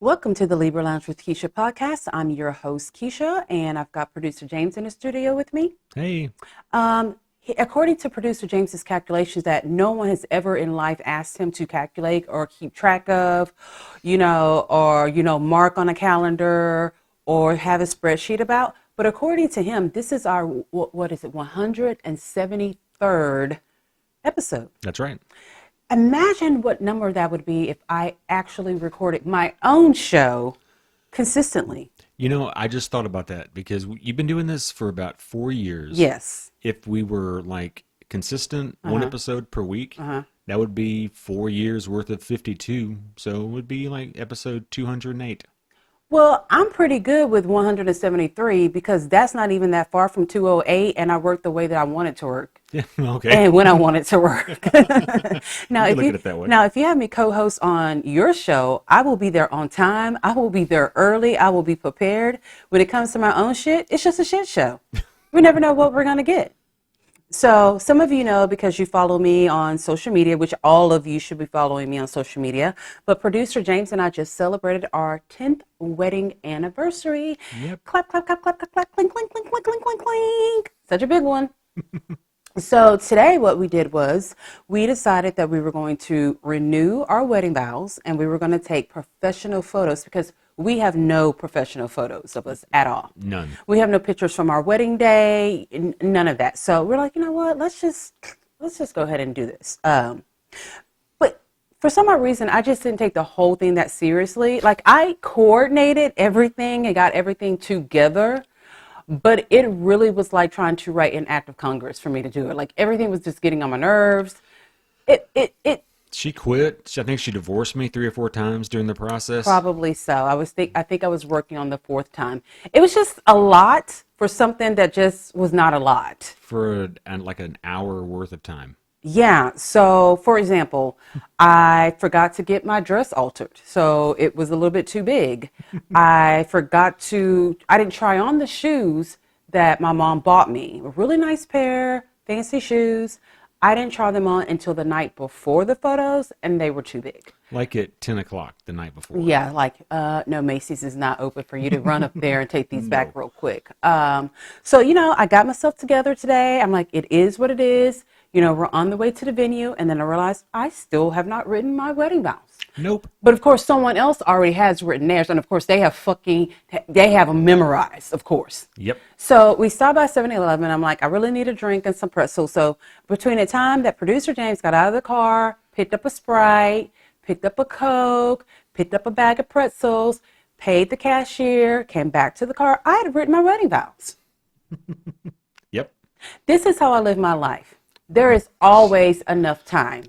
Welcome to the Libra Lounge with Keisha podcast. I'm your host, Keisha, and I've got producer James in the studio with me. Hey. According to producer James's calculations that no one has ever in life asked him to calculate or keep track of, mark on a calendar or have a spreadsheet about. But according to him, this is our, 173rd episode. That's right. Imagine what number that would be if I actually recorded my own show consistently. You know, I just thought about that because you've been doing this for about 4 years. Yes. If we were like consistent, one episode per week, that would be 4 years worth of 52. So it would be like episode 208. Well, I'm pretty good with 173 because that's not even that far from 208, and I work the way that I want it to work. Yeah, okay. And when I want it to work. Now, You can look at it that way. Now, if you have me co-host on your show, I will be there on time. I will be there early. I will be prepared. When it comes to my own shit, it's just a shit show. We never know what we're going to get. So some of you know because you follow me on social media, which all of you should be following me on social media. But producer James and I just celebrated our 10th wedding anniversary. Yep. Clap, clap, clap, clap, clap, clap, clink, clink, clink, clink, clink, clink, clink. Such a big one. So today what we did was we decided that we were going to renew our wedding vows and we were going to take professional photos because we have no professional photos of us at all. None. We have no pictures from our wedding day, none of that. So we're like, you know what? Let's just go ahead and do this. But for some odd reason, I just didn't take the whole thing that seriously. Like I coordinated everything and got everything together. But it really was like trying to write an act of Congress for me to do it. Like everything was just getting on my nerves. She quit. I think she divorced me 3 or 4 times during the process. Probably so. I think I was working on the 4th time. It was just a lot for something that just was not a lot. For like an hour worth of time. Yeah. So, for example, I forgot to get my dress altered. So it was a little bit too big. I didn't try on the shoes that my mom bought me. A really nice pair, fancy shoes. I didn't try them on until the night before the photos, and they were too big. Like at 10 o'clock the night before. Yeah, no, Macy's is not open for you to run up there and take these back real quick. So, I got myself together today. I'm like, it is what it is. We're on the way to the venue, and then I realized I still have not written my wedding vows. Nope. But of course, someone else already has written theirs, and of course, they have them memorized, of course. Yep. So we stopped by 7-Eleven. I'm like, I really need a drink and some pretzels. So between the time that producer James got out of the car, picked up a Sprite, picked up a Coke, picked up a bag of pretzels, paid the cashier, came back to the car, I had written my wedding vows. Yep. This is how I live my life. There is always enough time.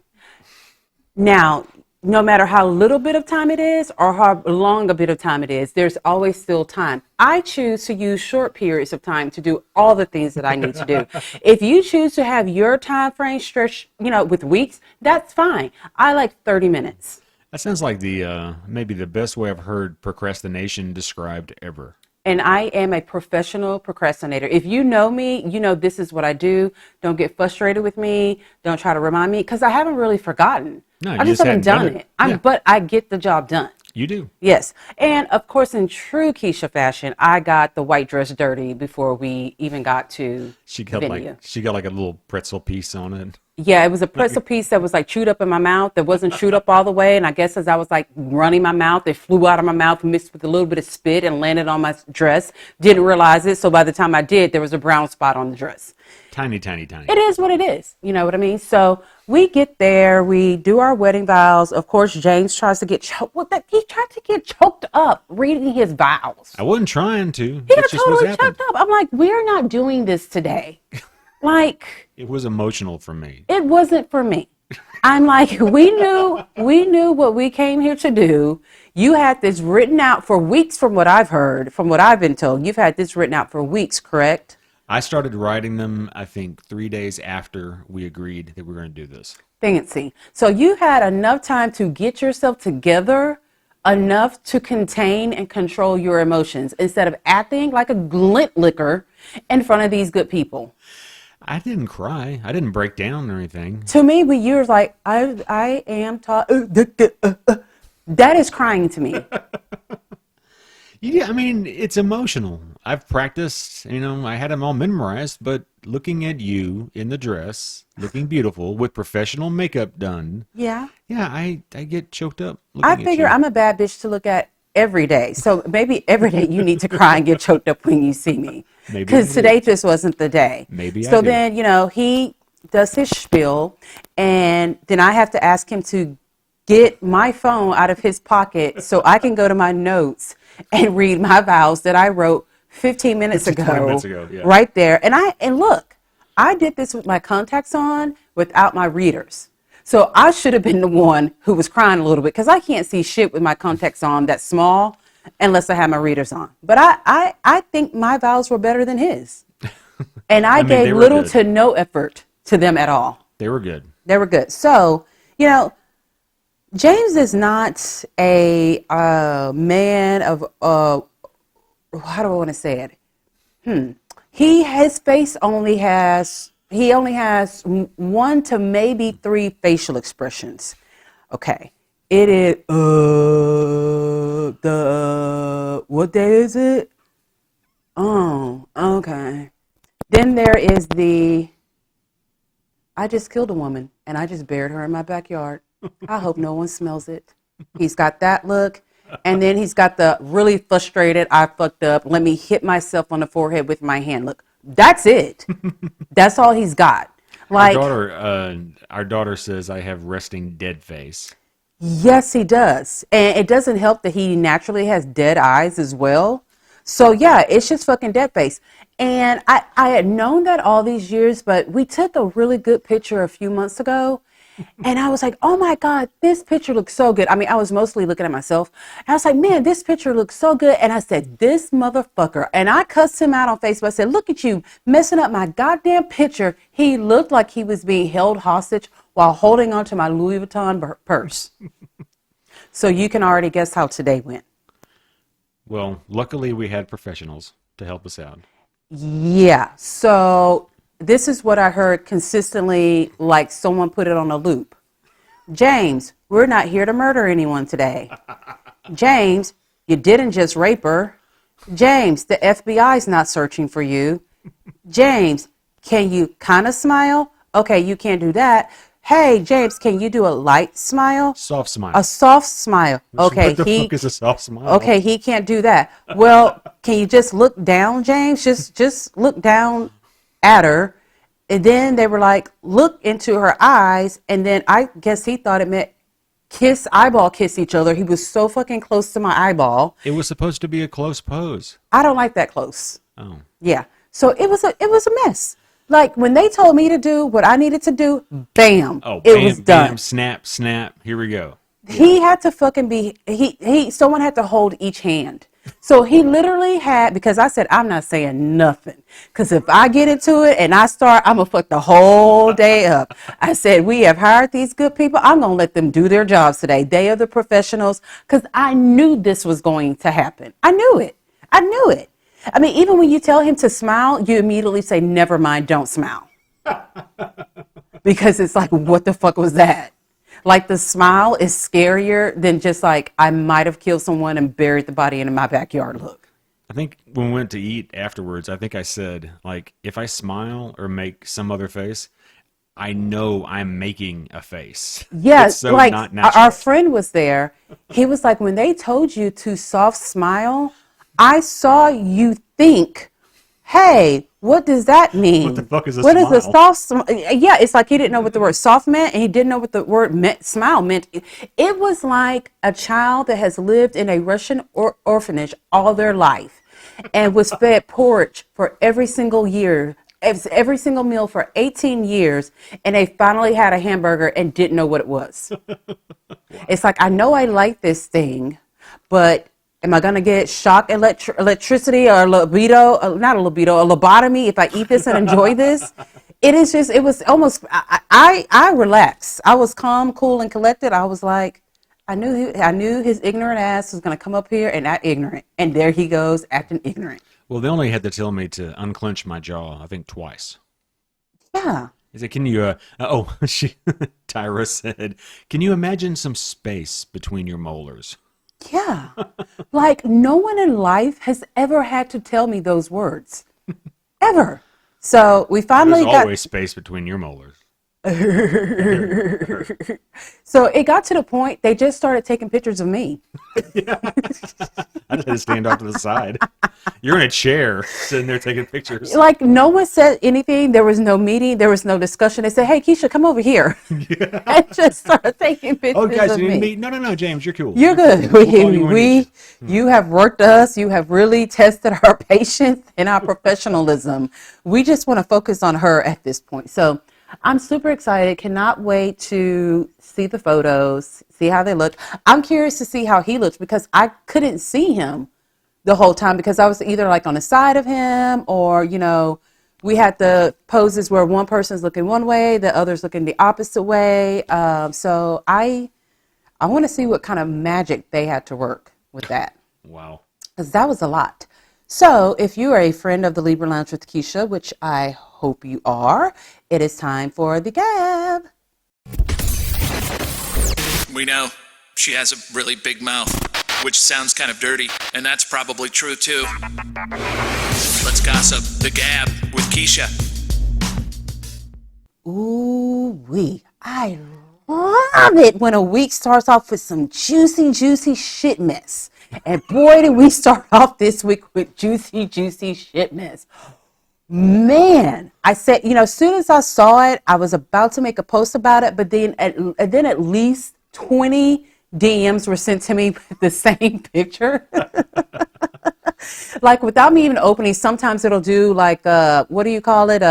Now, no matter how little bit of time it is or how long a bit of time it is, there's always still time. I choose to use short periods of time to do all the things that I need to do. If you choose to have your time frame stretched, with weeks, that's fine. I like 30 minutes. That sounds like maybe the best way I've heard procrastination described ever. And I am a professional procrastinator. If you know me, you know this is what I do. Don't get frustrated with me. Don't try to remind me because I haven't really forgotten. No, I just haven't done it. But I get the job done. You do. Yes. And of course, in true Keisha fashion, I got the white dress dirty before we even got to venue. She got like a little pretzel piece on it. Yeah, it was a pretzel piece that was like chewed up in my mouth. That wasn't chewed up all the way. And I guess as I was like running my mouth, it flew out of my mouth mixed with a little bit of spit and landed on my dress. Didn't realize it. So by the time I did, there was a brown spot on the dress. Tiny, tiny, tiny. It is what it is. You know what I mean? So we get there. We do our wedding vows. Of course, James tries to get choked. He tried to get choked up reading his vows. I wasn't trying to. He got totally choked up. I'm like, we're not doing this today. It was emotional for me. It wasn't for me. I'm like, we knew what we came here to do. You had this written out for weeks from what I've heard, from what I've been told. You've had this written out for weeks, correct? I started writing them, I think, 3 days after we agreed that we were going to do this. Fancy. So you had enough time to get yourself together, enough to contain and control your emotions instead of acting like a glint licker in front of these good people. I didn't cry. I didn't break down or anything. To me, when you were like, I am taught, That is crying to me. Yeah, I mean, it's emotional. I've practiced, I had them all memorized, but looking at you in the dress, looking beautiful with professional makeup done, Yeah. yeah, I get choked up I looking at figure you. I'm a bad bitch to look at every day. So maybe every day you need to cry and get choked up when you see me. Maybe I Because do. today just wasn't the day. Maybe I So do. then, he does his spiel, and then I have to ask him to get my phone out of his pocket so I can go to my notes and read my vows that I wrote 15 minutes 20 ago, minutes ago, yeah. right there. And look, I did this with my contacts on without my readers. So I should have been the one who was crying a little bit because I can't see shit with my contacts on that small unless I have my readers on. But I think my vows were better than his. And I I mean, gave they were little good. to no effort to them at all. They were good. They were good. So, James is not a man of, how do I want to say it? He only has one to maybe three facial expressions. Okay. It is, what day is it? Oh, okay. Then there is I just killed a woman and I just buried her in my backyard. I hope no one smells it. He's got that look. And then he's got the really frustrated, I fucked up, let me hit myself on the forehead with my hand. Look, that's it. That's all he's got. Like, Our daughter says I have resting dead face. yes, he does. And it doesn't help that he naturally has dead eyes as well. So, yeah, it's just fucking dead face. And I had known that all these years, but we took a really good picture a few months ago. And I was like, oh my God, this picture looks so good. I mean, I was mostly looking at myself. And I was like, man, this picture looks so good. And I said, this motherfucker. And I cussed him out on Facebook. I said, look at you messing up my goddamn picture. He looked like he was being held hostage while holding onto my Louis Vuitton purse. So you can already guess how today went. Well, luckily we had professionals to help us out. Yeah. So this is what I heard consistently, like someone put it on a loop. James, we're not here to murder anyone today. James, you didn't just rape her. James, the FBI's not searching for you. James, can you kind of smile? Okay, you can't do that. Hey, James, can you do a light smile? Soft smile. A soft smile. Okay, What the fuck is a soft smile? Okay, he can't do that. Well, can you just look down, James? Just look down at her. And then they were like, look into her eyes. And then I guess he thought it meant eyeball kiss each other. He was so fucking close to my eyeball. It was supposed to be a close pose. I don't like that close. Oh. Yeah. So it was a mess. Like when they told me to do what I needed to do, bam, Oh, it bam, was done. bam, snap, snap. Here we go. He had to fucking be, someone had to hold each hand. So he literally had, because I said, I'm not saying nothing. Because if I get into it and I start, I'm going to fuck the whole day up. I said, we have hired these good people. I'm going to let them do their jobs today. They are the professionals. Because I knew this was going to happen. I knew it. I knew it. I mean, even when you tell him to smile, you immediately say, never mind, don't smile. Because it's like, what the fuck was that? Like the smile is scarier than just like, I might have killed someone and buried the body in my backyard look. I think when we went to eat afterwards, I think I said, like, if I smile or make some other face, I know I'm making a face. Yeah, It's so like not natural. our friend was there. He was like, when they told you to soft smile, I saw you think, hey, what does that mean? What the fuck is a What is a smile? soft smile? Yeah, it's like he didn't know what the word soft meant, and he didn't know what the word smile meant. It was like a child that has lived in a Russian orphanage all their life and was fed porridge for every single year, every single meal for 18 years, and they finally had a hamburger and didn't know what it was. It's like, I know I like this thing, but am I going to get shock electricity or libido, not a libido, a lobotomy if I eat this and enjoy this? It was almost, I relaxed. I was calm, cool, and collected. I was like, I knew his ignorant ass was going to come up here and act ignorant. And there he goes, acting ignorant. Well, they only had to tell me to unclench my jaw, I think twice. Yeah. He said, "Can you?" Tyra said, "Can you imagine some space between your molars?" Yeah. Like no one in life has ever had to tell me those words. Ever. So we There's finally got. always space between your molars. So it got to the point they just started taking pictures of me. I just had to stand off to the side. You're in a chair, sitting there taking pictures. Like no one said anything. There was no meeting. There was no discussion. They said, "Hey, Keisha, come over here," and just started taking pictures Oh, guys, of you me. didn't meet? No, James, you're cool. You're good. We'll call you when we need You have worked us. You have really tested our patience and our professionalism. We just want to focus on her at this point. So I'm super excited. Cannot wait to see the photos, see how they look. I'm curious to see how he looks because I couldn't see him the whole time because I was either like on the side of him or, we had the poses where one person's looking one way, the other's looking the opposite way. So I want to see what kind of magic they had to work with that. Wow. Because that was a lot. So if you are a friend of the Libra Lounge with Keisha, which I hope you are, it is time for the gab. We know she has a really big mouth, which sounds kind of dirty, and that's probably true too. Let's gossip. The gab with Keisha. Ooh-wee. I love it when a week starts off with some juicy, juicy shit mess. And boy, did we start off this week with juicy, juicy shit mess. Man, I said, as soon as I saw it, I was about to make a post about it, but then at least 20 DMs were sent to me with the same picture. Like without me even opening, sometimes it'll do like, what do you call it?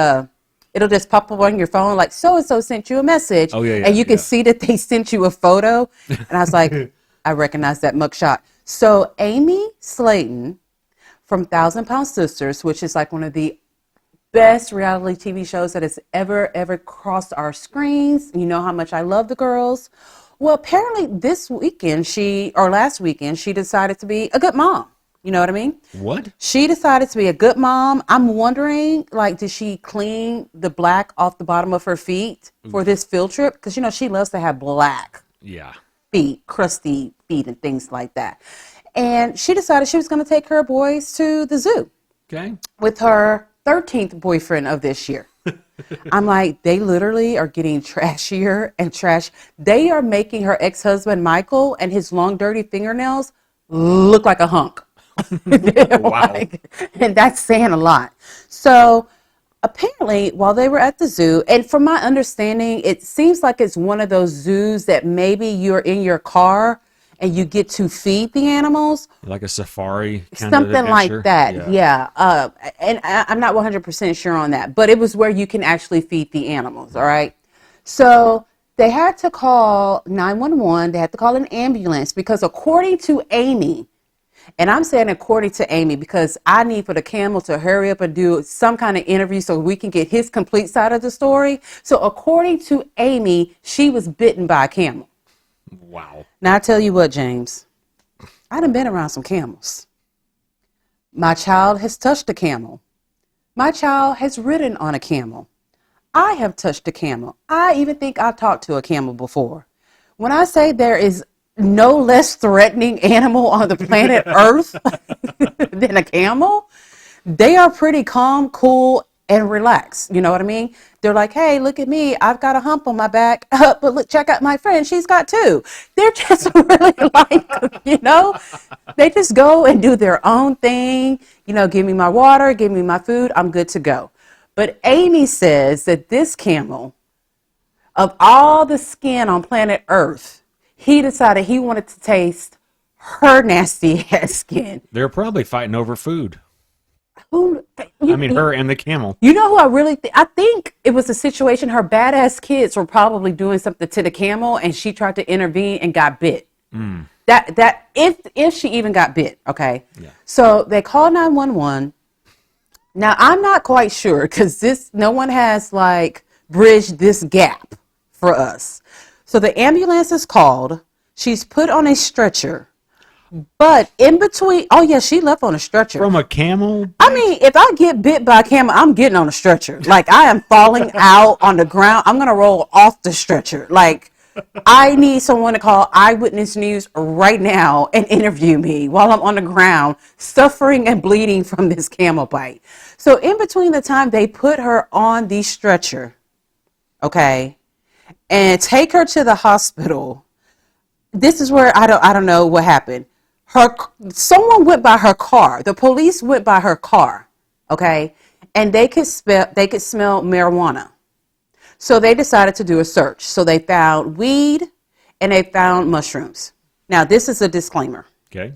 It'll just pop up on your phone like so-and-so sent you a message. Oh, yeah, and you can see that they sent you a photo. And I was like, I recognize that mugshot. So Amy Slayton from 1,000 Pound Sisters, which is like one of the best reality TV shows that has ever crossed our screens. You know how much I love the girls. Well, apparently last weekend, she decided to be a good mom. You know what I mean? What? She decided to be a good mom. I'm wondering, did she clean the black off the bottom of her feet for this field trip? Because, she loves to have black feet, crusty feet and things like that. And she decided she was going to take her boys to the zoo. Okay. With her 13th boyfriend of this year. I'm like, they literally are getting trashier and trash. They are making her ex-husband, Michael, and his long, dirty fingernails look like a hunk. Wow. And that's saying a lot. So apparently, while they were at the zoo, and from my understanding, it seems like it's one of those zoos that maybe you're in your car and you get to feed the animals. Like a safari kind Something of like adventure? that, yeah. And I'm not 100% sure on that, but it was where you can actually feed the animals, all right? So they had to call 911. They had to call an ambulance because according to Amy, and I'm saying according to Amy because I need for the camel to hurry up and do some kind of interview so we can get his complete side of the story. So according to Amy, she was bitten by a camel. Wow. Now I tell you what, James, I done been around some camels. My child has touched a camel. My child has ridden on a camel. I have touched a camel. I even think I talked to a camel before. When I say there is no less threatening animal on the planet Earth than a camel, they are pretty calm, cool, and relaxed. You know what I mean? They're like, hey, look at me. I've got a hump on my back. But look, check out my friend. She's got two. They're just really they just go and do their own thing. Give me my water, give me my food. I'm good to go. But Amy says that this camel, of all the skin on planet Earth, he decided he wanted to taste her nasty ass skin. They're probably fighting over food. Her Her and the camel. You know who I really I think it was a situation her badass kids were probably doing something to the camel and she tried to intervene and got bit. That if she even got bit, okay? Yeah. So they called 911. Now I'm not quite sure because no one has bridged this gap for us. So the ambulance is called. She's put on a stretcher. But in between, oh yeah, she left on a stretcher. From a camel? I mean, if I get bit by a camel, I'm getting on a stretcher. Like, I am falling out on the ground. I'm going to roll off the stretcher. Like, I need someone to call Eyewitness News right now and interview me while I'm on the ground, suffering and bleeding from this camel bite. So in between the time they put her on the stretcher, okay, and take her to the hospital, this is where I don't know what happened. Someone went by her car. The police went by her car, okay, and they could smell marijuana. So they decided to do a search. So they found weed and they found mushrooms. Now, this is a disclaimer. Okay.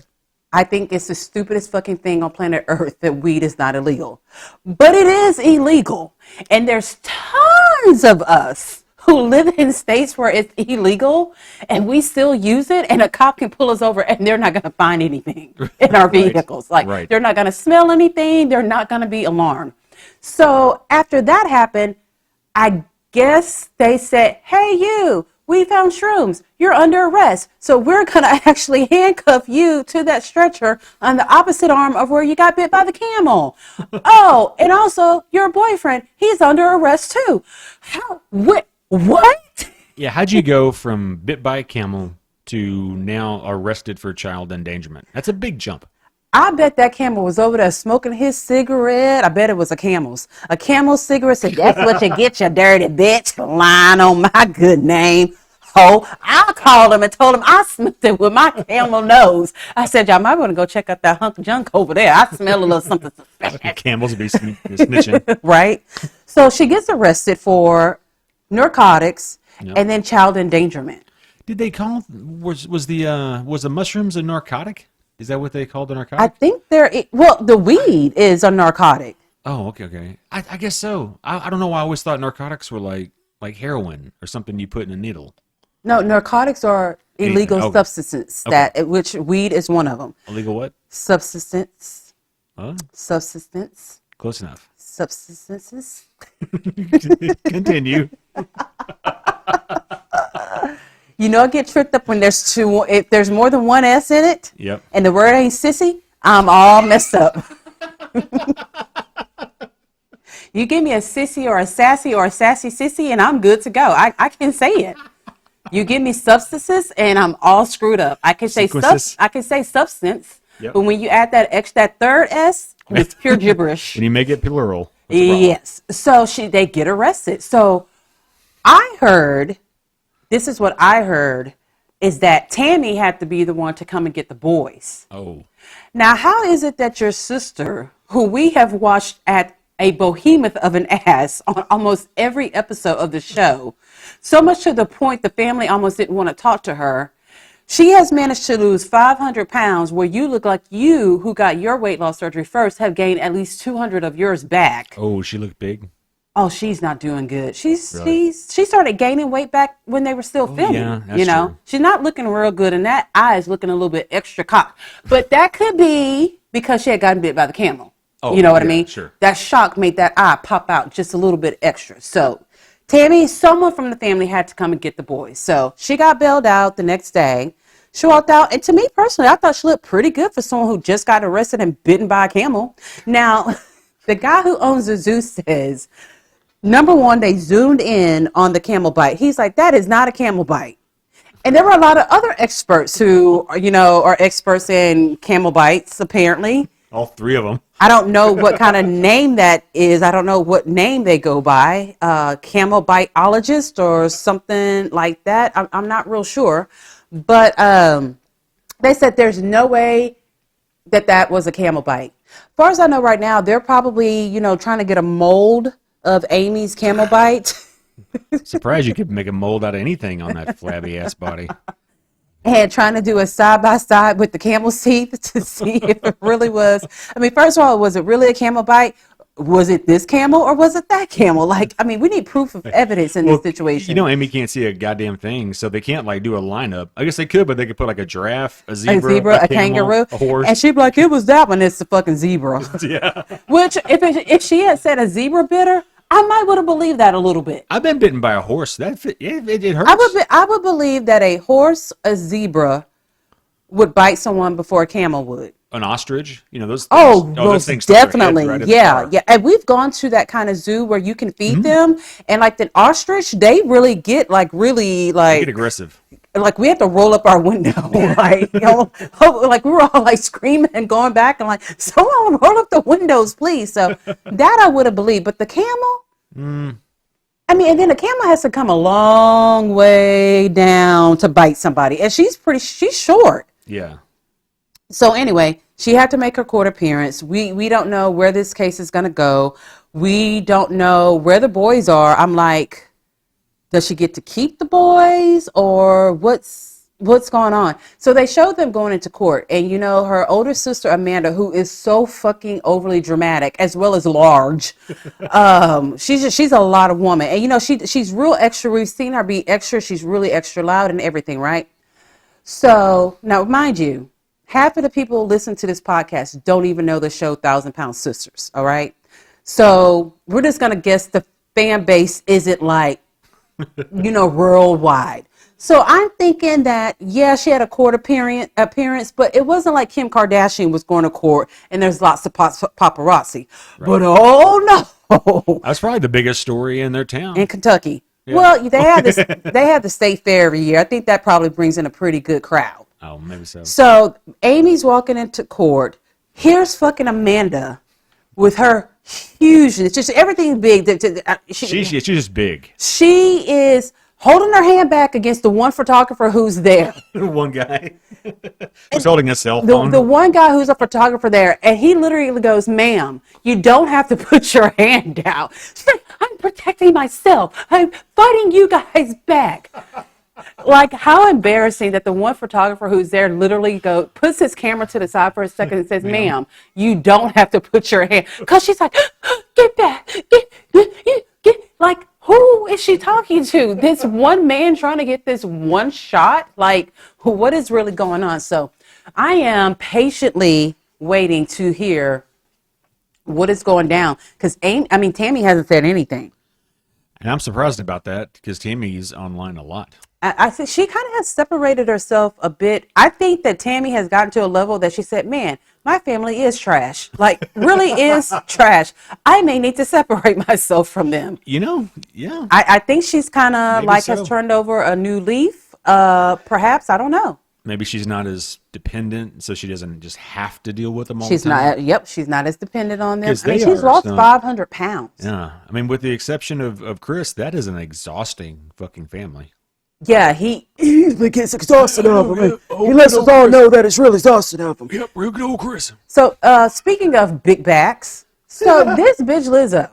I think it's the stupidest fucking thing on planet Earth that weed is not illegal. But it is illegal. And there's tons of us who live in states where it's illegal and we still use it, and a cop can pull us over and they're not going to find anything in our vehicles. Like, they're not going to smell anything. They're not going to be alarmed. So after that happened, I guess they said, hey, we found shrooms. You're under arrest. So we're going to actually handcuff you to that stretcher on the opposite arm of where you got bit by the camel. Oh, and also your boyfriend, he's under arrest too. What? Yeah, how'd you go from bit by a camel to now arrested for child endangerment? That's a big jump. I bet that camel was over there smoking his cigarette. I bet it was a camel's. A camel's cigarette said, that's what you get, you dirty bitch. Lying on my good name. Ho. I called him and told him I smelled it with my camel nose. I said, y'all might want to go check out that hunk of junk over there. I smell a little something suspicious. Camels be snitching. Right? So she gets arrested for narcotics and then child endangerment. Did they call, was the mushrooms a narcotic? Is that what they call the narcotic? I think the weed is a narcotic. Oh, okay. I guess so. I don't know why I always thought narcotics were like heroin or something you put in a needle. No, narcotics are illegal substances, which weed is one of them. Illegal what? Subsistence. Huh? Subsistence. Close enough. Subsistences. Continue. You know, I get tricked up when if there's more than one S in it. Yep. And the word ain't sissy, I'm all messed up. You give me a sissy or a sassy sissy, and I'm good to go. I can say it. You give me substances, and I'm all screwed up. I can say substance, yep. But when you add that third S, it's pure gibberish. When you make it plural. Yes. So they get arrested. So this is what I heard, is that Tammy had to be the one to come and get the boys. Oh. Now, how is it that your sister, who we have watched at a behemoth of an ass on almost every episode of the show, so much to the point the family almost didn't want to talk to her, she has managed to lose 500 pounds, where you look like you, who got your weight loss surgery first, have gained at least 200 of yours back. Oh, she looked big. Oh, she's not doing good. She started gaining weight back when they were still filming. Yeah, that's true. She's not looking real good, and that eye is looking a little bit extra cocked. But that could be because she had gotten bit by the camel. Oh, you know what I mean? Sure. That shock made that eye pop out just a little bit extra. So Tammy, someone from the family had to come and get the boys. So she got bailed out the next day. She walked out, and to me personally, I thought she looked pretty good for someone who just got arrested and bitten by a camel. Now, the guy who owns the zoo says, number one, they zoomed in on the camel bite. He's like, that is not a camel bite. And there were a lot of other experts who, are experts in camel bites, apparently. All three of them. I don't know what kind of name that is. I don't know what name they go by. Camel biteologist or something like that. I'm not real sure. But they said there's no way that was a camel bite. As far as I know right now, they're probably, trying to get a mold of Amy's camel bite. Surprised you could make a mold out of anything on that flabby ass body. And trying to do a side by side with the camel's teeth to see if it really was. I mean, first of all, was it really a camel bite? Was it this camel or was it that camel? We need proof of evidence in this situation. Amy can't see a goddamn thing, so they can't do a lineup. I guess they could, but they could put a giraffe, a zebra, a camel, kangaroo, a horse. And she'd be like, it was that one. It's the fucking zebra. Yeah. Which, if she had said a zebra bit her, I might would have believed that a little bit. I've been bitten by a horse. It hurts. I would believe that a horse, a zebra, would bite someone before a camel would. An ostrich, those things. Oh, those most things stick their heads definitely. right in the Yeah, car. yeah. And we've gone to that kind of zoo where you can feed them, and like the ostrich, they really get like really They get like aggressive. we had to roll up our window, like like we were all like screaming and going back and like someone roll up the windows, please. So that I would have believed, but the camel. I mean, and then the camel has to come a long way down to bite somebody, and she's short. Yeah. So anyway, she had to make her court appearance. We don't know where this case is going to go. We don't know where the boys are. I'm like, does she get to keep the boys or what's going on? So they showed them going into court, and her older sister Amanda, who is so fucking overly dramatic as well as large. She's a lot of woman, and she's real extra. We've seen her be extra. She's really extra loud and everything, right? So now, mind you, half of the people who listen to this podcast don't even know the show 1,000-Pound Sisters, all right? So we're just going to guess the fan base isn't like, worldwide. So I'm thinking that, yeah, she had a court appearance, but it wasn't like Kim Kardashian was going to court and there's lots of paparazzi. Right. But oh no. That's probably the biggest story in their town. In Kentucky. Yeah. Well, they have the state fair every year. I think that probably brings in a pretty good crowd. Oh, maybe so. So Amy's walking into court. Here's fucking Amanda with her huge, it's just everything big. She's just big. She is holding her hand back against the one photographer who's there. One guy who's holding a cell phone. The one guy who's a photographer there, and he literally goes, "Ma'am, you don't have to put your hand out." She's like, "I'm protecting myself. I'm fighting you guys back." Like, how embarrassing that the one photographer who's there literally puts his camera to the side for a second and says, "Ma'am, you don't have to put your hand," because she's like, "Get back, get." Like, who is she talking to? This one man trying to get this one shot? Like, what is really going on? So I am patiently waiting to hear what is going down, because Tammy hasn't said anything. And I'm surprised about that because Tammy's online a lot. I think she kind of has separated herself a bit. I think that Tammy has gotten to a level that she said, "Man, my family is trash. Like, really is trash. I may need to separate myself from them." Yeah. I think she's kind of Maybe has turned over a new leaf. Perhaps, I don't know. Maybe she's not as dependent, so she doesn't just have to deal with them all She's the time. not. Yep, she's not as dependent on them. are She's lost 500 pounds. Yeah. With the exception of Chris, that is an exhausting fucking family. Yeah, he gets exhausted of them. He lets us all know that it's really exhausted of them. Yep, real good old Chris. So, speaking of big backs, so this bitch Lizzo,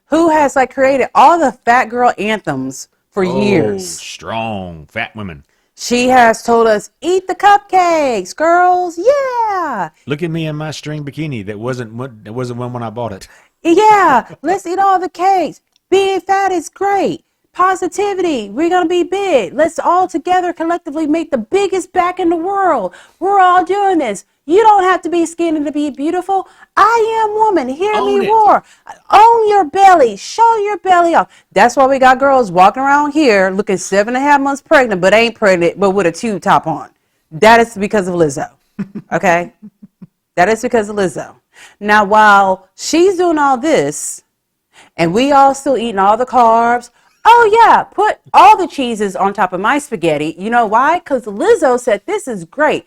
who has created all the fat girl anthems for years. Strong fat women. She has told us, "Eat the cupcakes, girls. Yeah. Look at me in my string bikini. That wasn't one when I bought it. Yeah. Let's eat all the cakes. Being fat is great. Positivity. We're going to be big. Let's all together collectively make the biggest back in the world. We're all doing this. You don't have to be skinny to be beautiful. I am woman. Hear me roar. Own your belly. Show your belly off." That's why we got girls walking around here looking 7.5 months pregnant, but ain't pregnant, but with a tube top on. That is because of Lizzo. Okay? That is because of Lizzo. Now, while she's doing all this, and we all still eating all the carbs, oh yeah, put all the cheeses on top of my spaghetti. You know why? Because Lizzo said, "This is great.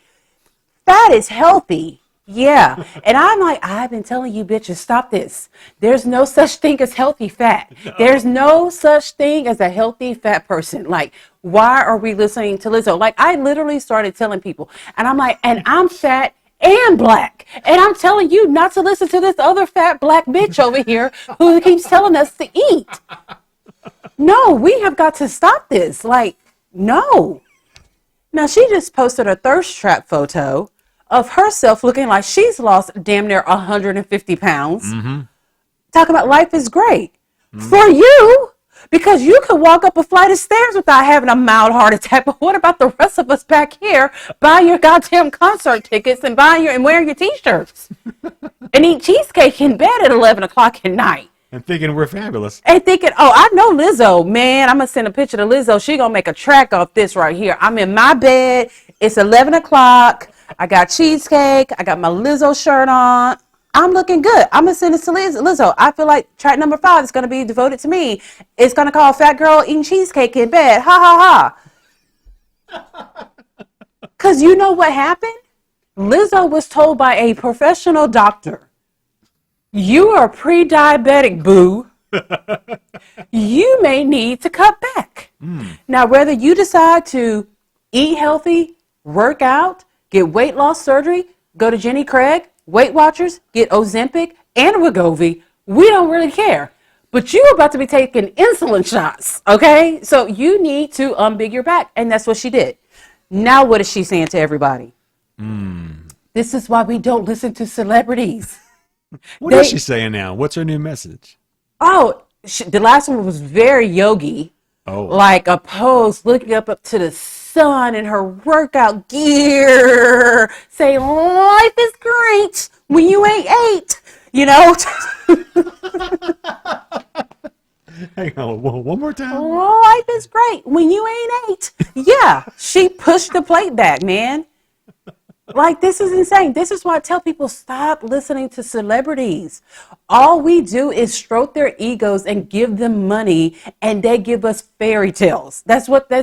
Fat is healthy." Yeah. And I'm like, I've been telling you bitches, stop this. There's no such thing as healthy fat. No. There's no such thing as a healthy fat person. Like, why are we listening to Lizzo? Like, I literally started telling people, and I'm like, and I'm fat and black. And I'm telling you not to listen to this other fat black bitch over here who keeps telling us to eat. No, we have got to stop this. Like, no. Now, she just posted a thirst trap photo of herself looking like she's lost damn near 150 pounds. Mm-hmm. Talking about life is great. Mm-hmm. For you, because you could walk up a flight of stairs without having a mild heart attack. But what about the rest of us back here buying your goddamn concert tickets and wearing your T-shirts and eat cheesecake in bed at 11 o'clock at night? And thinking we're fabulous. And thinking, oh, I know Lizzo, man. I'm going to send a picture to Lizzo. She going to make a track off this right here. I'm in my bed It's 11 o'clock. I got cheesecake. I got my Lizzo shirt on. I'm looking good. I'm going to send this to Lizzo. I feel like track number 5 is going to be devoted to me. It's going to call Fat Girl Eating Cheesecake in Bed. Ha, ha, ha. Because you know what happened? Lizzo was told by a professional doctor, you are pre-diabetic, boo. You may need to cut back. Now, whether you decide to eat healthy, work out, get weight loss surgery, go to Jenny Craig, Weight Watchers, get Ozempic and Wegovy, we don't really care. But you're about to be taking insulin shots, okay? So you need to unbig your back, and that's what she did. Now what is she saying to everybody? This is why we don't listen to celebrities. What is she saying now? What's her new message? Oh, the last one was very yogi. Oh. Like a pose looking up to the sun in her workout gear, saying life is great when you ain't 8, you know? Hang on, one more time. Life is great when you ain't 8. Yeah, she pushed the plate back, man. Like, this is insane. This is why I tell people, stop listening to celebrities. All we do is stroke their egos and give them money, and they give us fairy tales. That's what they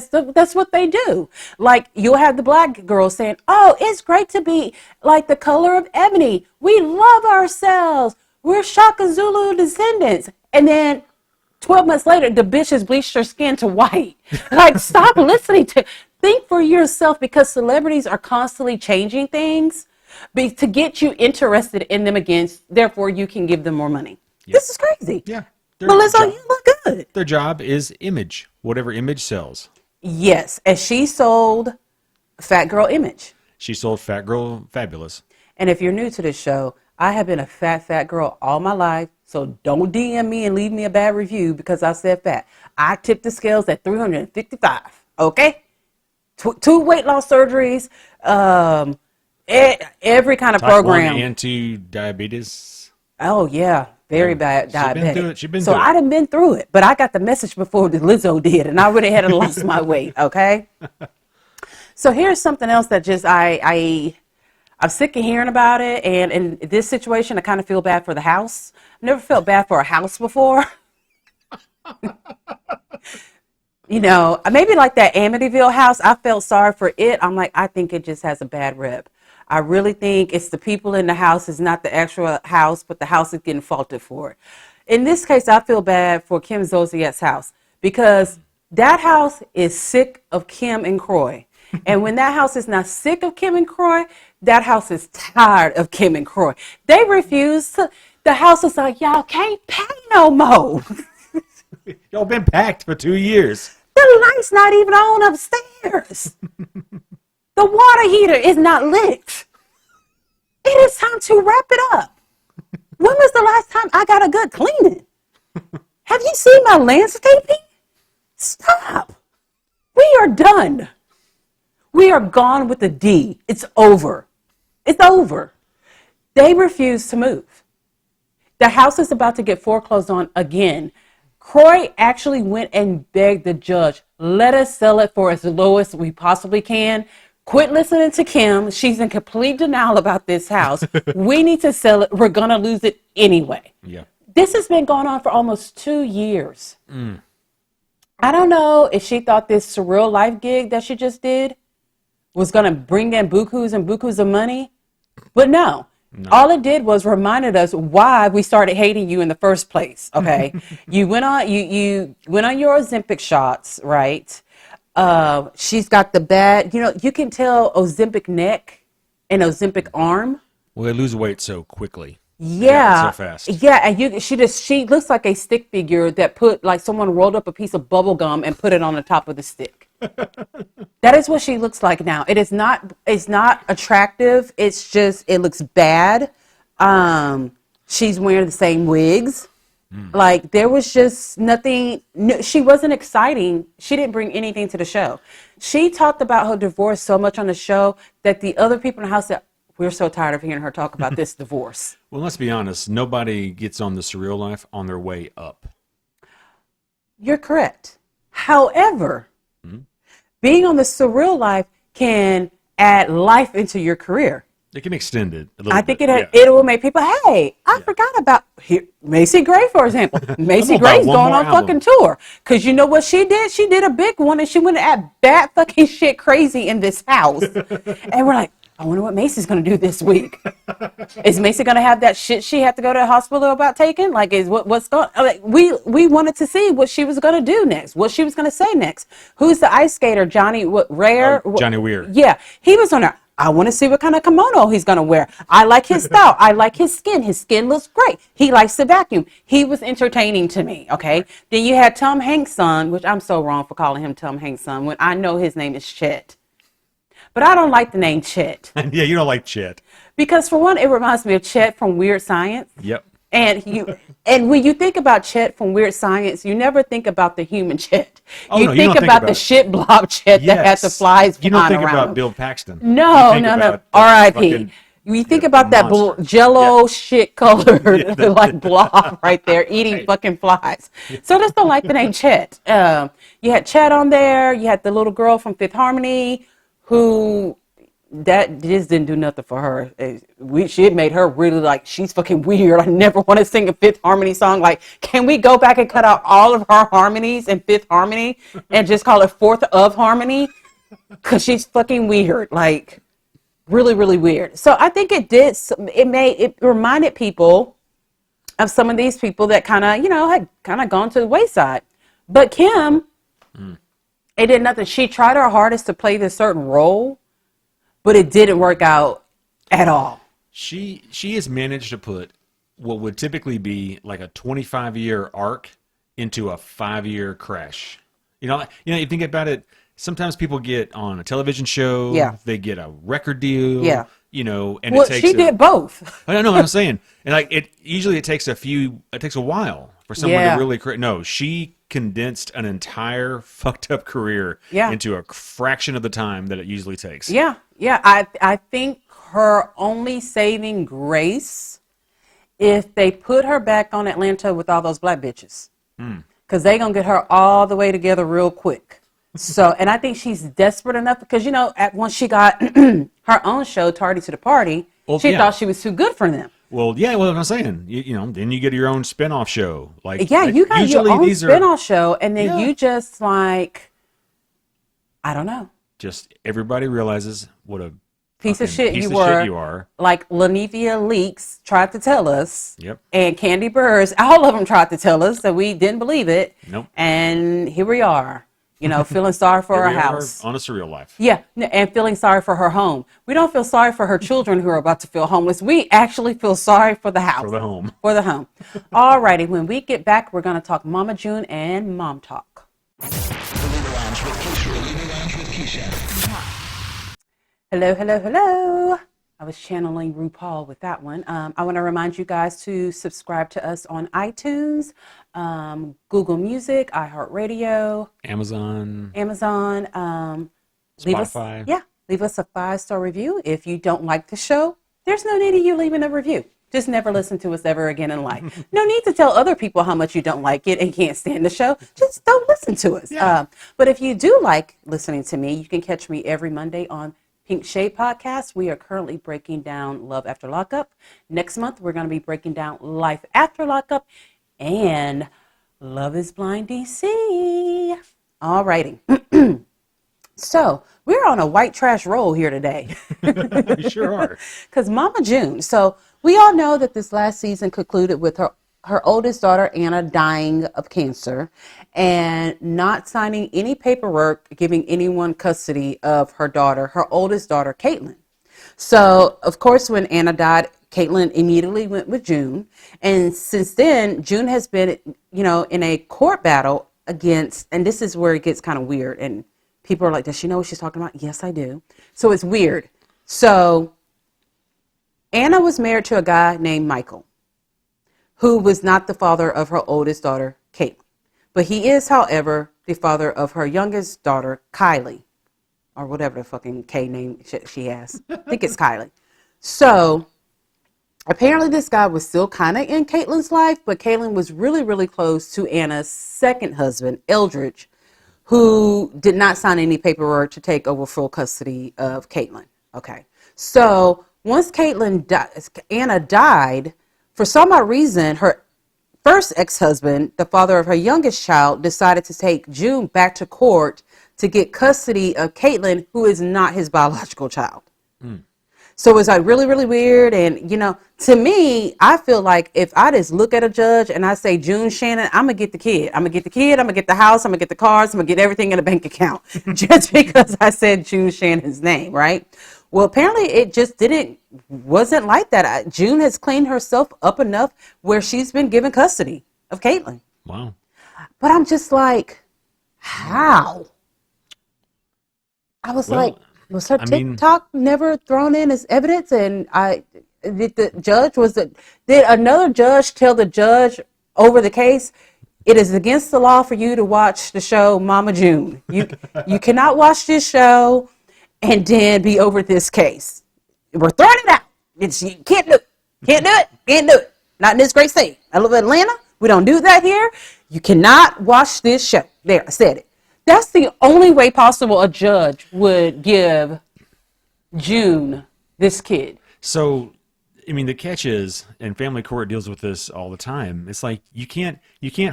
do. Like, you'll have the black girl saying, oh, it's great to be like the color of ebony. We love ourselves. We're Shaka Zulu descendants. And then 12 months later, the bitch has bleached her skin to white. Like, stop listening to... Think for yourself, because celebrities are constantly changing things to get you interested in them again. Therefore, you can give them more money. Yep. This is crazy. Yeah. Melissa, you look good. Their job is image, whatever image sells. Yes. And she sold Fat Girl Image. She sold Fat Girl Fabulous. And if you're new to this show, I have been a fat girl all my life. So don't DM me and leave me a bad review because I said fat. I tipped the scales at 355. Okay? 2 weight loss surgeries, every kind of Type program. 1 anti-diabetes. Oh, yeah. Very bad diabetic. She's been so through it. I done been through it, but I got the message before the Lizzo did, and I already had lost my weight, okay? So here's something else that just I'm sick of hearing about it, and in this situation, I kind of feel bad for the house. I've never felt bad for a house before. You know, maybe like that Amityville house, I felt sorry for it. I'm like, I think it just has a bad rep. I really think it's the people in the house, it's not the actual house, but the house is getting faulted for it. In this case, I feel bad for Kim Zolciak's house because that house is sick of Kim and Croy. And when that house is not sick of Kim and Croy, that house is tired of Kim and Croy. They refuse to, the house is like, y'all can't pay no more. Y'all been packed for 2 years. The light's not even on upstairs. The water heater is not lit. It is time to wrap it up. When was the last time I got a good cleaning? Have you seen my landscaping? Stop. We are done. We are gone with the D. It's over. It's over. They refuse to move. The house is about to get foreclosed on again. Croy actually went and begged the judge, let us sell it for as low as we possibly can. Quit listening to Kim. She's in complete denial about this house. We need to sell it. We're going to lose it anyway. Yeah. This has been going on for almost 2 years. I don't know if she thought this surreal life gig that she just did was going to bring in bukus and bukus of money. But no. All it did was reminded us why we started hating you in the first place. Okay, you went on you went on your Ozempic shots, right? She's got the bad. You know, you can tell Ozempic neck and Ozempic arm. Well, they lose weight so quickly. Yeah, so fast. Yeah, and she looks like a stick figure that put like someone rolled up a piece of bubble gum and put it on the top of the stick. That is what she looks like now. It's not attractive. It's just, it looks bad. She's wearing the same wigs. Like, there was just nothing. She wasn't exciting. She didn't bring anything to the show. She talked about her divorce so much on the show that the other people in the house said, we're so tired of hearing her talk about this divorce. Well, let's be honest. Nobody gets on the surreal life on their way up. You're correct. However, being on the surreal life can add life into your career. It can extend it a little I bit. think it will make people, hey, I forgot about here, Macy Gray, for example. Macy gonna buy Gray's one going more on album. fucking tour. Because you know what she did? She did a big one, and she went at bat fucking shit crazy in this house. And we're like, I wonder what Macy's going to do this week. Is Macy going to have that shit she had to go to the hospital about taking? Like, is what's going? Like, we wanted to see what she was going to do next, what she was going to say next. Who's the ice skater? Johnny Rare? Johnny Weir. Yeah, he was on there. I want to see what kind of kimono he's going to wear. I like his style. I like his skin. His skin looks great. He likes to vacuum. He was entertaining to me, okay? Then you had Tom Hanks' son, which I'm so wrong for calling him Tom Hanks' son when I know his name is Chet. But I don't like the name Chet. Yeah, you don't like Chet. Because for one, it reminds me of Chet from Weird Science. Yep. And when you think about Chet from Weird Science, you never think about the human Chet. Oh, you no, you think don't think about about the shit blob Chet that had the flies You don't flying think around about him. Bill Paxton. No. You think about the R.I.P. fucking- You think the about that monster. jello shit colored Yeah. like blob right there eating fucking flies. So I just don't like the name Chet. You had Chet on there. You had the little girl from Fifth Harmony who that just didn't do nothing for her. She made her really like, she's fucking weird. I never want to sing a Fifth Harmony song. Like, can we go back and cut out all of her harmonies in Fifth Harmony and just call it Fourth of Harmony? Because she's fucking weird. Like, really, really weird. So I think it reminded people of some of these people that kind of, had kind of gone to the wayside. But Kim, it did nothing. She tried her hardest to play this certain role, but it didn't work out at all. She has managed to put what would typically be like a 25-year arc into a 5-year crash. You think about it. Sometimes people get on a television show. Yeah. They get a record deal. Yeah. And Well, it takes she did both. I don't know what I'm saying. And like it takes a while for someone Yeah. to really create. No, she condensed an entire fucked up career Yeah. into a fraction of the time that it usually takes. Yeah. I think her only saving grace if they put her back on Atlanta with all those black bitches. Because they going to get her all the way together real quick. So, and I think she's desperate enough because, once she got her own show, Tardy to the Party, Well, she yeah. thought she was too good for them. Well, yeah, what I'm saying. Then you get your own spinoff show. Like, Yeah, you got your usually own these are spinoff show, and then Yeah. you just like, I don't know, just everybody realizes what a piece of fucking shit you of were. shit you are. Like Lanivia Leaks tried to tell us. Yep. And Candy Burrs, all of them tried to tell us that we didn't believe it. Nope. And here we are, feeling sorry for Here our we are house. on a surreal life. Yeah, and feeling sorry for her home. We don't feel sorry for her children who are about to feel homeless. We actually feel sorry for the house. For the home. For the home. All righty, when we get back, we're going to talk Mama June and Mom Talk. Hello. I was channeling RuPaul with that one. I want to remind you guys to subscribe to us on iTunes, Google Music, iHeartRadio, Amazon. Spotify. Leave us a 5-star review. If you don't like the show, there's no need of you leaving a review. Just never listen to us ever again in life. No need to tell other people how much you don't like it and can't stand the show. Just don't listen to us. Yeah. But if you do like listening to me, you can catch me every Monday on Pink Shade Podcast. We are currently breaking down Love After Lockup. Next month, we're going to be breaking down Life After Lockup and Love is Blind DC. All righty. So we're on a white trash roll here today. You sure are. Because Mama June. So we all know that this last season concluded with her oldest daughter, Anna, dying of cancer and not signing any paperwork giving anyone custody of her daughter, her oldest daughter, Caitlin. So, of course, when Anna died, Caitlin immediately went with June. And since then, June has been, in a court battle against, and this is where it gets kind of weird. And people are like, does she know what she's talking about? Yes, I do. So it's weird. So Anna was married to a guy named Michael, who was not the father of her oldest daughter, Caitlin. But he is, however, the father of her youngest daughter, Kylie, or whatever the fucking K name she has. I think it's Kylie. So apparently this guy was still kind of in Caitlin's life, but Caitlin was really, really close to Anna's second husband, Eldridge, who did not sign any paperwork to take over full custody of Caitlin. Okay. So once Anna died, for some odd reason, her first ex-husband, the father of her youngest child, decided to take June back to court to get custody of Caitlin, who is not his biological child. So it was like really, really weird. And, to me, I feel like if I just look at a judge and I say June Shannon, I'm going to get the kid. I'm going to get the kid. I'm going to get the house. I'm going to get the cars. I'm going to get everything in a bank account just because I said June Shannon's name, right? Well, apparently it just wasn't like that. June has cleaned herself up enough where she's been given custody of Caitlin. Wow. But I'm just like, how? I was like, was her TikTok never thrown in as evidence? And did another judge tell the judge over the case, it is against the law for you to watch the show Mama June. You cannot watch this show and then be over this case. We're throwing it out. You can't do it. Can't do it. Can't do it. Not in this great state. I love Atlanta. We don't do that here. You cannot watch this show. There, I said it. That's the only way possible a judge would give June this kid. So, the catch is, and family court deals with this all the time. It's like you can't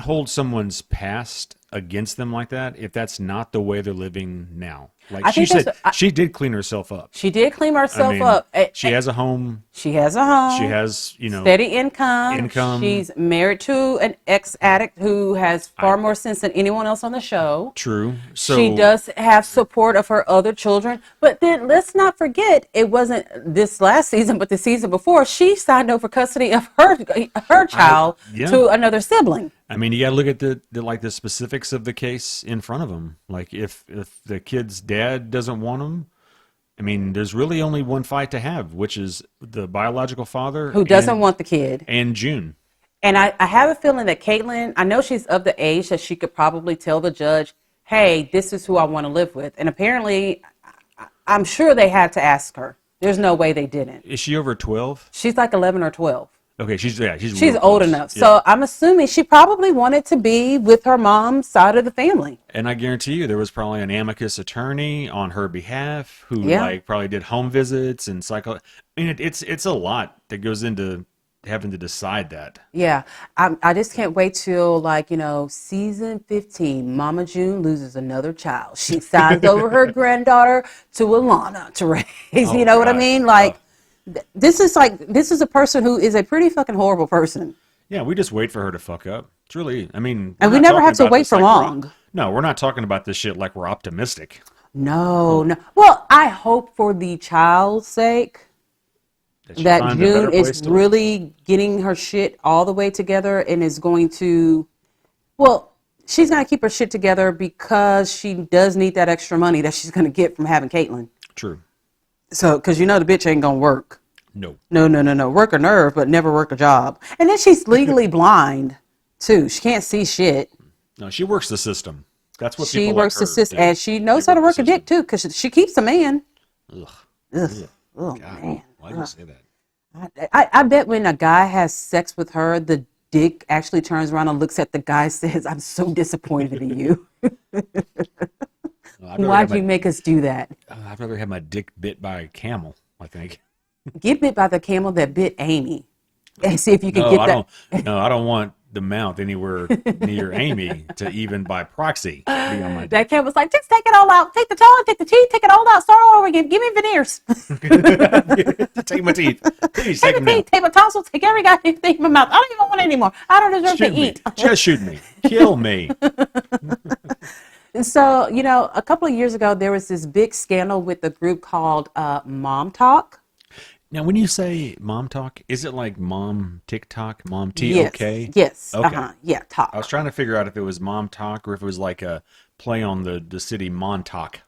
hold someone's past against them like that if that's not the way they're living now. Like she said, she did clean herself up. She did clean herself up. She has a home. She has a home. She has, steady income. She's married to an ex-addict who has far more sense than anyone else on the show. True. So she does have support of her other children. But then let's not forget, it wasn't this last season, but the season before, she signed over custody of her child to another sibling. You got to look at the specifics of the case in front of them. Like if the kid's dad doesn't want him, there's really only one fight to have, which is the biological father who doesn't want the kid and June. And I have a feeling that Caitlin, I know she's of the age that she could probably tell the judge, hey, this is who I want to live with. And apparently, I'm sure they had to ask her. There's no way they didn't. Is she over 12? She's like 11 or 12. Okay, she's old enough. Yeah. So I'm assuming she probably wanted to be with her mom's side of the family. And I guarantee you there was probably an amicus attorney on her behalf who probably did home visits and it's a lot that goes into having to decide that. Yeah. I just can't wait till season 15, Mama June loses another child. She signs over her granddaughter to Alana to raise. You know what I mean? This is a person who is a pretty fucking horrible person. Yeah, we just wait for her to fuck up. It's really, and we never have to wait for long. No, we're not talking about this shit like we're optimistic. No. Well, I hope for the child's sake that June is really getting her shit all the way together and is going to, she's going to keep her shit together because she does need that extra money that she's going to get from having Caitlin. True. So, because the bitch ain't going to work. No. No. Work a nerve, but never work a job. And then she's legally blind, too. She can't see shit. No, she works the system. That's what she works the system. And she knows how to work a dick, too, because she keeps a man. Ugh. Oh, God, man. why do you say that? I bet when a guy has sex with her, the dick actually turns around and looks at the guy and says, I'm so disappointed in you. Why'd you make us do that? I'd rather have my dick bit by a camel, I think. Get bit by the camel that bit Amy. And see if you can get that. I don't want the mouth anywhere near Amy to even by proxy be on my dick. That camel's like, just take it all out. Take the tongue, take the teeth, take it all out. Start all over again. Give me veneers. Take my teeth. Please, take my teeth, take my tonsils, take every goddamn thing in my mouth. I don't even want it anymore. I don't deserve to eat. Just shoot me. Kill me. So, a couple of years ago, there was this big scandal with a group called Mom Talk. Now, when you say Mom Talk, is it like Mom TikTok, Mom T-O-K? Yes. Okay. Yeah, Talk. I was trying to figure out if it was Mom Talk or if it was like a play on the city Montauk,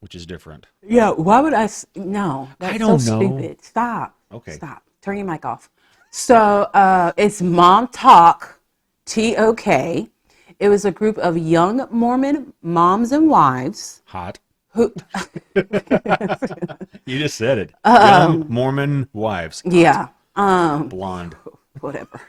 which is different. Yeah, why would I? No, that's I don't so know. stupid. Stop. Okay. Stop. Turn your mic off. So it's Mom Talk, T-O-K. It was a group of young Mormon moms and wives. Hot. Who? You just said it. Young Mormon wives. Hot. Yeah. Blonde. Whatever.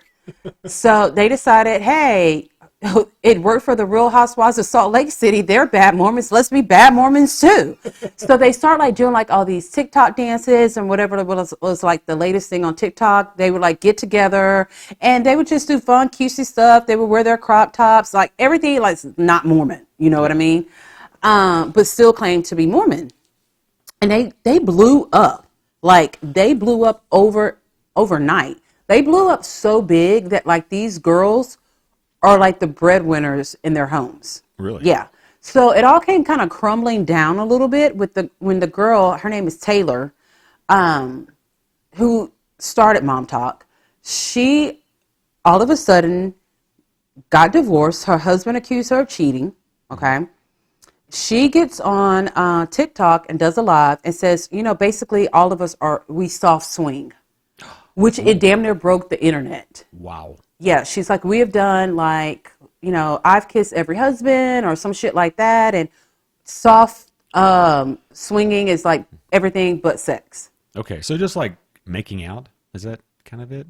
So they decided, hey, it worked for the Real Housewives of Salt Lake City. They're bad Mormons. Let's be bad Mormons too. So they start like doing like all these TikTok dances and whatever was like the latest thing on TikTok. They would like get together and they would just do fun, cutesy stuff. They would wear their crop tops, like everything like not Mormon. You know what I mean? But still claim to be Mormon. And they blew up. Like they blew up overnight. They blew up so big that like these girls are like the breadwinners in their homes. Really? Yeah. So it all came kind of crumbling down a little bit when the girl, her name is Taylor, who started Mom Talk. She all of a sudden got divorced. Her husband accused her of cheating. Okay. She gets on TikTok and does a live and says, basically all of us we soft swing, which it damn near broke the internet. Wow. Yeah, she's like, we have done like, I've kissed every husband or some shit like that. And soft swinging is like everything but sex. Okay, so just like making out, is that kind of it?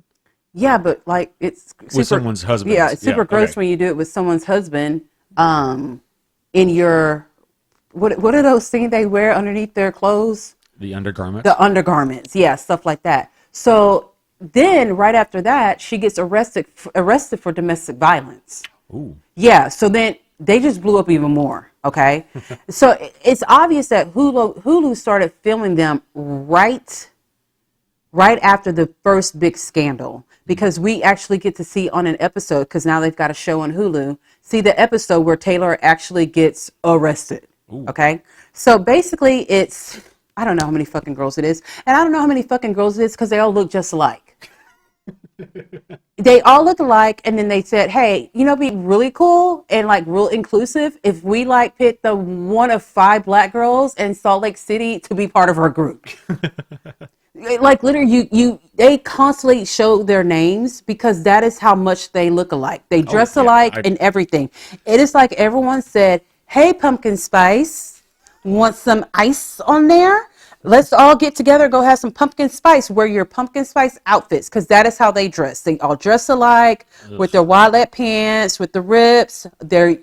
Yeah, but like it's With someone's husband. Yeah, it's super gross when you do it with someone's husband in your, what are those things they wear underneath their clothes? The undergarment? The undergarments, yeah, stuff like that. So then right after that, she gets arrested for domestic violence. Ooh. Yeah, so then they just blew up even more, okay? So it's obvious that Hulu started filming them right after the first big scandal, because we actually get to see on an episode, because now they've got a show on Hulu, see the episode where Taylor actually gets arrested, okay? So basically it's, I don't know how many fucking girls it is, and I don't know how many fucking girls it is because they all look just alike. They all look alike, and then they said, hey, be really cool and like real inclusive if we like pick the one of 5 black girls in Salt Lake City to be part of our group. Like literally they constantly show their names because that is how much they look alike. They dress alike and everything. It is like everyone said, hey, pumpkin spice, want some ice on there? Let's all get together, go have some pumpkin spice, wear your pumpkin spice outfits, because that is how they dress. They all dress alike with their wide pants, with the rips, their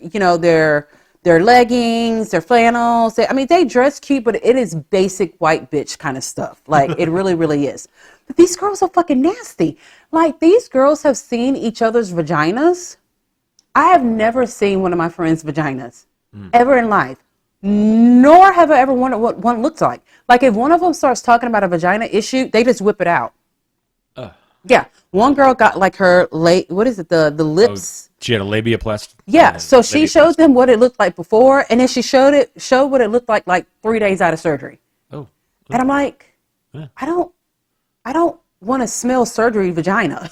leggings, their flannels. They dress cute, but it is basic white bitch kind of stuff. Like, it really, really is. But these girls are fucking nasty. Like, these girls have seen each other's vaginas. I have never seen one of my friends' vaginas ever in life. Nor have I ever wondered what one looks like. Like if one of them starts talking about a vagina issue, they just whip it out. Yeah. One girl got like her the lips. She had a labiaplasty. Yeah. So she showed them what it looked like before, and then she showed what it looked like 3 days out of surgery. Oh. And I'm like, I don't want to smell surgery vagina.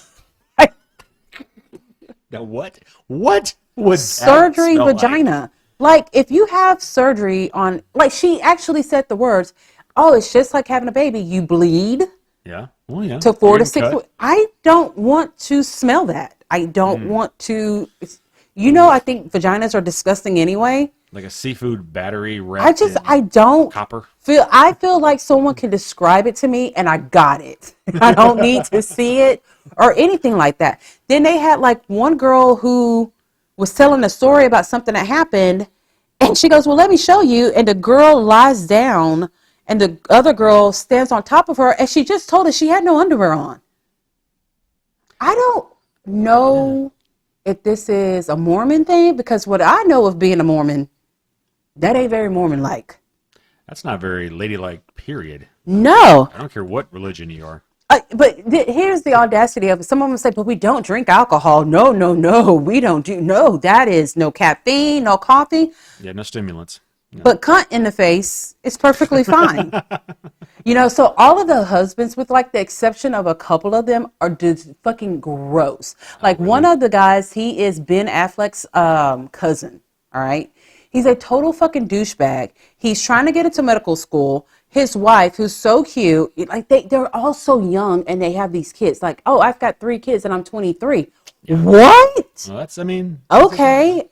Now what? What would surgery that smell vagina? Like, if you have surgery on, like, she actually said the words, oh, it's just like having a baby. You bleed. Yeah. Well, yeah. To 4 to 6 weeks. I don't want to smell that. I don't want to, I think vaginas are disgusting anyway. Like a seafood battery wrapped I don't copper. I feel like someone can describe it to me and I got it. I don't need to see it or anything like that. Then they had like one girl who was telling a story about something that happened, and she goes, well, let me show you. And the girl lies down, and the other girl stands on top of her, and she just told us she had no underwear on. I don't know if this is a Mormon thing, because what I know of being a Mormon, that ain't very Mormon-like. That's not very ladylike, period. No. I don't care what religion you are. But here's the audacity of it. Some of them say, but we don't drink alcohol. No, we don't do. No, that is no caffeine, no coffee. Yeah, no stimulants. No. But cunt in the face is perfectly fine. So all of the husbands, with like the exception of a couple of them, are just fucking gross. Like one of the guys, he is Ben Affleck's cousin. All right. He's a total fucking douchebag. He's trying to get into medical school. His wife, who's so cute, like they're all so young and they have these kids. Like, oh, I've got 3 kids and I'm 23. Yeah. What? Well, that's okay.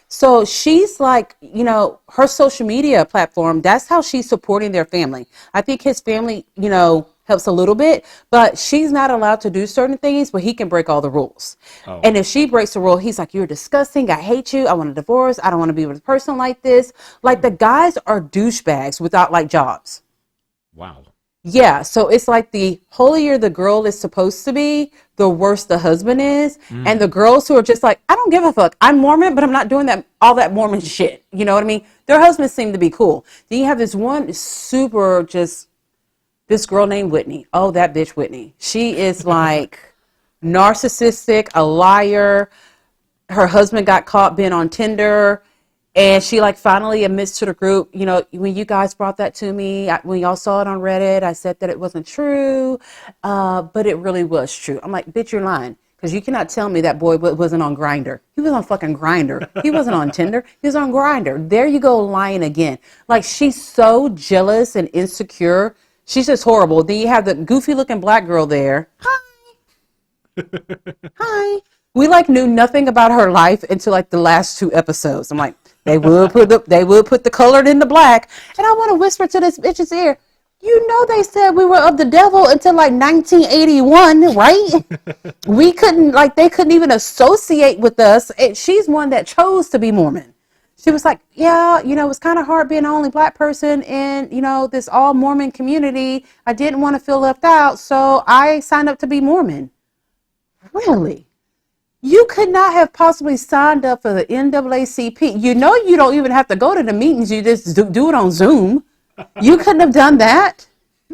So she's like, her social media platform, that's how she's supporting their family. I think his family, helps a little bit, but she's not allowed to do certain things, but he can break all the rules. Oh. And if she breaks the rule, he's like, you're disgusting. I hate you. I want a divorce. I don't want to be with a person like this. Like, the guys are douchebags without like jobs. Wow. Yeah, so it's like the holier the girl is supposed to be, the worse the husband is. And the girls who are just like, I don't give a fuck. I'm Mormon, but I'm not doing all that Mormon shit. You know what I mean? Their husbands seem to be cool. Then you have this one super this girl named Whitney. Oh, that bitch Whitney. She is like narcissistic, a liar. Her husband got caught being on Tinder. And she like finally admits to the group, you know, when you guys brought that to me, when y'all saw it on Reddit, I said that it wasn't true, but it really was true. I'm like, bitch, you're lying. Because you cannot tell me that boy wasn't on Grindr. He was on fucking Grindr. He wasn't on Tinder. He was on Grindr. There you go, lying again. Like, she's so jealous and insecure. She's just horrible. Then you have the goofy looking black girl there. Hi. Hi. We like knew nothing about her life until like the last 2 episodes. I'm like, they would put the colored in the black. And I want to whisper to this bitch's ear, you know, they said we were of the devil until like 1981, right? We couldn't, like, they couldn't even associate with us. And she's one that chose to be Mormon. She was like, yeah, you know, it was kind of hard being the only black person in, you know, this all Mormon community. I didn't want to feel left out, so I signed up to be Mormon. Really? You could not have possibly signed up for the NAACP. You know, you don't even have to go to the meetings. You just do it on Zoom. You couldn't have done that.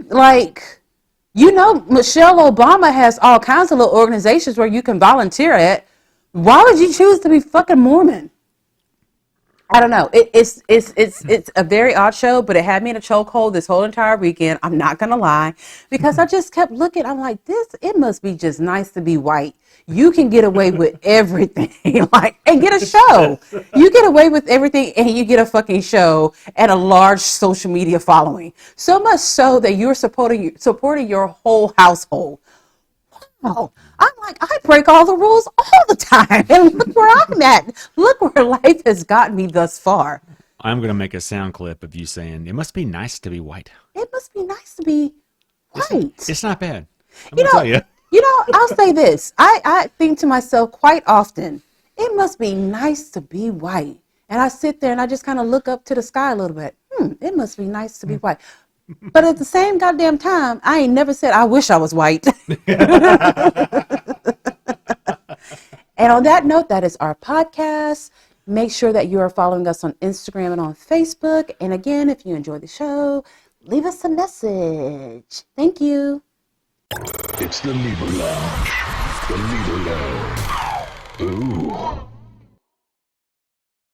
Like, you know, Michelle Obama has all kinds of little organizations where you can volunteer at. Why would you choose to be fucking Mormon? I don't know. It's a very odd show, but it had me in a chokehold this whole entire weekend. I'm not gonna lie, because I just kept looking. I'm like, it must be just nice to be white. You can get away with everything, like, and get a show. You get away with everything, and you get a fucking show and a large social media following. So much so that you're supporting your whole household. Wow. I'm like, I break all the rules all the time, and look where I'm at. Look where life has gotten me thus far. I'm going to make a sound clip of you saying, it must be nice to be white. It must be nice to be white. It's not bad. I'm going to tell you. You know, I'll say this. I think to myself quite often, it must be nice to be white. And I sit there and I just kind of look up to the sky a little bit. It must be nice to be white. But at the same goddamn time, I ain't never said I wish I was white. And on that note, that is our podcast. Make sure that you are following us on Instagram and on Facebook. And again, if you enjoy the show, leave us a message. Thank you. It's the Libra Lounge. The Libra Lounge. Ooh.